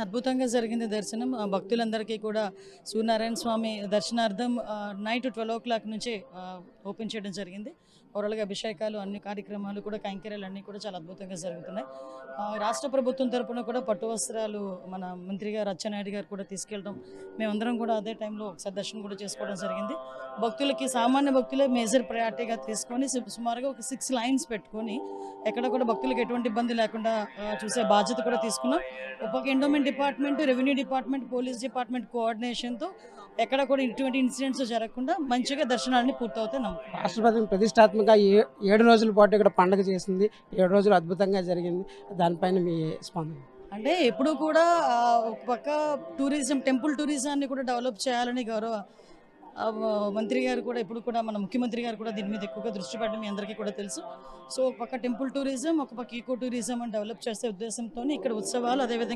అద్భుతంగా జరిగింది దర్శనం. భక్తులందరికీ కూడా సూర్యనారాయణ స్వామి దర్శనార్థం నైట్ 12:00 నుంచే ఓపెన్ చేయడం జరిగింది. ఓవరాల్‌గా అభిషేకాలు, అన్ని కార్యక్రమాలు కూడా కైంకర్యాలన్నీ కూడా చాలా అద్భుతంగా జరుగుతున్నాయి. రాష్ట్ర ప్రభుత్వం తరపున కూడా పట్టు వస్త్రాలు మన మంత్రి గారు అచ్చెన్నాయుడు గారు కూడా తీసుకెళ్ళడం, మేమందరం కూడా అదే టైంలో ఒకసారి దర్శనం కూడా చేసుకోవడం జరిగింది. భక్తులకి సామాన్య భక్తులే మేజర్ ప్రయారిటీగా తీసుకొని సుమారుగా ఒక 6 లైన్స్ పెట్టుకొని ఎక్కడ కూడా భక్తులకు ఎటువంటి ఇబ్బంది లేకుండా చూసే బాధ్యత కూడా తీసుకున్నాం. ఒక పక్క endowment department, revenue department, police department కోఆర్డినేషన్‌తో ఎక్కడ కూడా ఇటువంటి ఇన్సిడెంట్స్ జరగకుండా మంచిగా దర్శనాన్ని పూర్తవుతాయి నమ్మకం. రాష్ట్రపతి ప్రతిష్టాత్మక 7 రోజుల పాటు ఇక్కడ పండగ చేసింది. 7 రోజులు అద్భుతంగా జరిగింది. దానిపైన మీ స్పందన? అంటే ఎప్పుడూ కూడా ఒక పక్క టూరిజం, టెంపుల్ టూరిజాన్ని కూడా డెవలప్ చేయాలని గౌరవ మంత్రి గారు కూడా ఎప్పుడు కూడా మన ముఖ్యమంత్రి గారు కూడా దీని మీద ఎక్కువగా దృష్టి పెట్టడం మీ అందరికీ కూడా తెలుసు. సో ఒక పక్క టెంపుల్ టూరిజం, ఒక పక్క ఈకో టూరిజం అని డెవలప్ చేసే ఉద్దేశంతోనే ఇక్కడ ఉత్సవాలు అదేవిధంగా